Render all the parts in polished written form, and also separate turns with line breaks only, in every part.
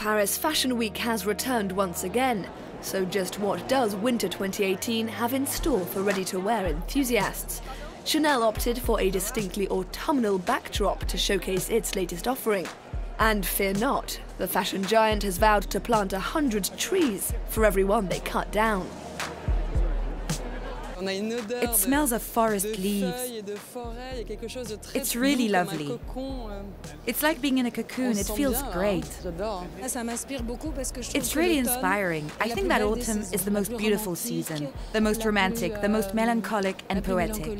Paris Fashion Week has returned once again. So just what does winter 2018 have in store for ready-to-wear enthusiasts? Chanel opted for a distinctly autumnal backdrop to showcase its latest offering. And fear not, the fashion giant has vowed to plant 100 trees for every one they cut down.
It smells of forest leaves. It's really lovely. It's like being in a cocoon, it feels great. It's really inspiring. I think that autumn is the most beautiful season, the most romantic, the most melancholic and poetic.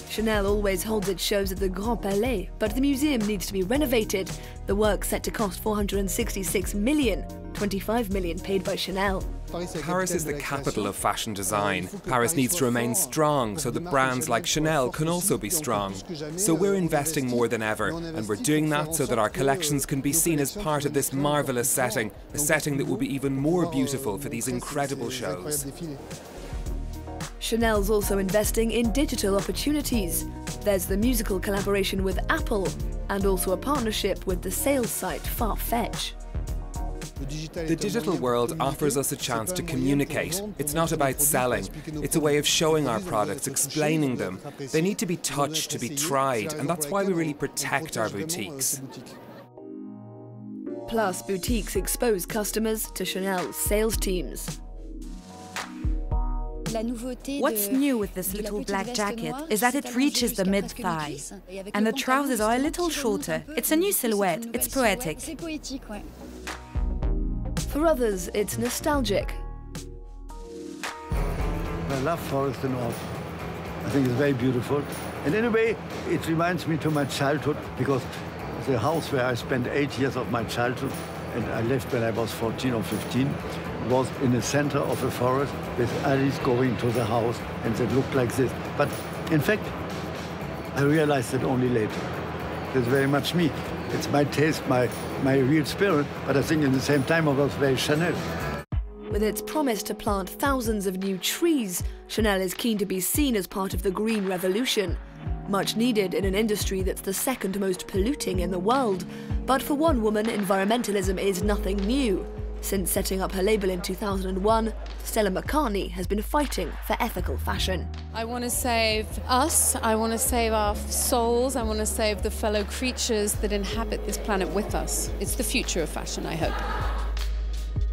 Chanel always holds its shows at the Grand Palais, but the museum needs to be renovated. The work set to cost 466 million, 25 million paid by Chanel.
Paris is the capital of fashion design. Paris needs to remain strong so that brands like Chanel can also be strong. So we're investing more than ever, and we're doing that so that our collections can be seen as part of this marvellous setting, a setting that will be even more beautiful for these incredible shows.
Chanel's also investing in digital opportunities. There's the musical collaboration with Apple, and also a partnership with the sales site Farfetch.
The digital world offers us a chance to communicate. It's not about selling. It's a way of showing our products, explaining them. They need to be touched, to be tried, and that's why we really protect our boutiques.
Plus, boutiques expose customers to Chanel's sales teams.
What's new with this little black jacket is that it reaches the mid-thigh, and the trousers are a little shorter. It's a new silhouette, it's poetic.
For others, it's nostalgic.
I love forest and autumn. I think it's very beautiful. And in a way, it reminds me to my childhood, because the house where I spent 8 years of my childhood, and I left when I was 14 or 15, was in the center of a forest with alleys going to the house, and it looked like this. But in fact, I realized it only later. It's very much me. It's my taste, my real spirit, but I think at the same time I was very Chanel.
With its promise to plant thousands of new trees, Chanel is keen to be seen as part of the green revolution. Much needed in an industry that's the second most polluting in the world. But for one woman, environmentalism is nothing new. Since setting up her label in 2001, Stella McCartney has been fighting for ethical fashion.
I want to save us, I want to save our souls, I want to save the fellow creatures that inhabit this planet with us. It's the future of fashion, I hope.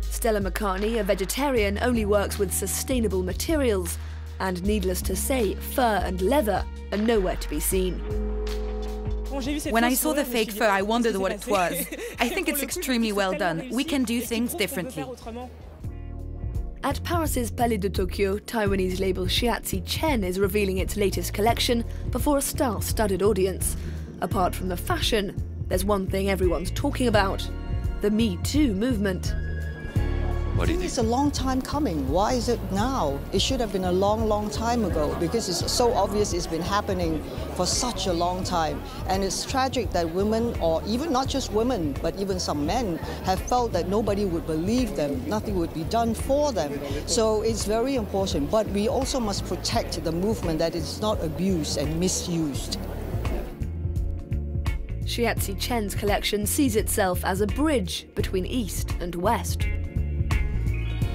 Stella McCartney, a vegetarian, only works with sustainable materials. And needless to say, fur and leather are nowhere to be seen.
When I saw the fake fur, I wondered what it was. I think it's extremely well done. We can do things differently.
At Paris's Palais de Tokyo, Taiwanese label Shiatzy Chen is revealing its latest collection before a star-studded audience. Apart from the fashion, there's one thing everyone's talking about: the Me Too movement.
I think it's a long time coming. Why is it now? It should have been a long, long time ago, because it's so obvious it's been happening for such a long time. And it's tragic that women, or even not just women, but even some men, have felt that nobody would believe them, nothing would be done for them. So it's very important. But we also must protect the movement, that it's not abused and misused.
Shiatzy Chen's collection sees itself as a bridge between East and West.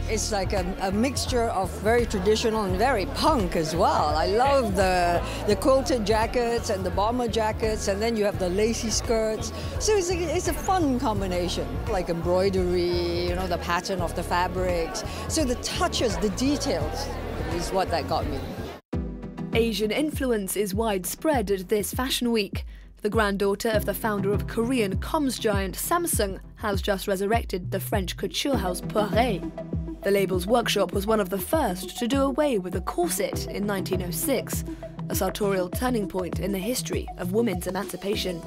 It's like a mixture of very traditional and very punk as well. I love the quilted jackets and the bomber jackets, and then you have the lacy skirts. So it's a fun combination, like embroidery, you know, the pattern of the fabrics. So the touches, the details is what that got me.
Asian influence is widespread at this fashion week. The granddaughter of the founder of Korean comms giant Samsung has just resurrected the French couture house Poiret. The label's workshop was one of the first to do away with the corset in 1906, a sartorial turning point in the history of women's emancipation.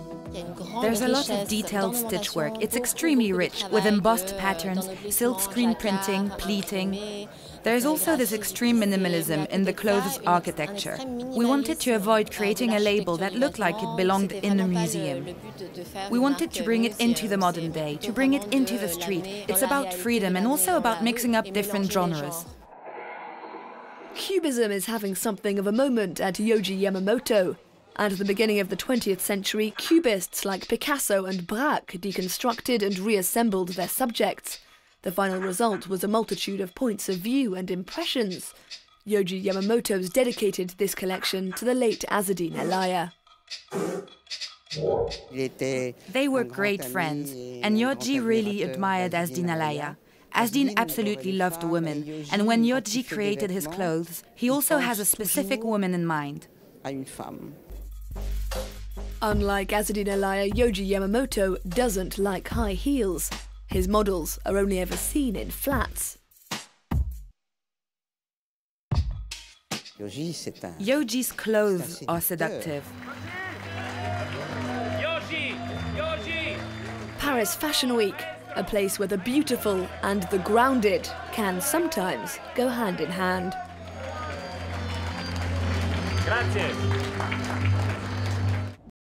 There's a lot of detailed stitchwork. It's extremely rich, with embossed patterns, silkscreen printing, pleating. There's also this extreme minimalism in the clothes architecture. We wanted to avoid creating a label that looked like it belonged in a museum. We wanted to bring it into the modern day, to bring it into the street. It's about freedom and also about mixing up different genres.
Cubism is having something of a moment at Yohji Yamamoto. At the beginning of the 20th century, Cubists like Picasso and Braque deconstructed and reassembled their subjects. The final result was a multitude of points of view and impressions. Yohji Yamamoto's dedicated this collection to the late Azzedine Alaïa.
They were great friends, and Yohji really admired Azzedine Alaïa. Azzedine absolutely loved women, and when Yohji created his clothes, he also has a specific woman in mind.
Unlike Azzedine Alaïa, Yohji Yamamoto doesn't like high heels. His models are only ever seen in flats.
Yohji's clothes are seductive.
Paris Fashion Week, a place where the beautiful and the grounded can sometimes go hand in hand.
Grazie.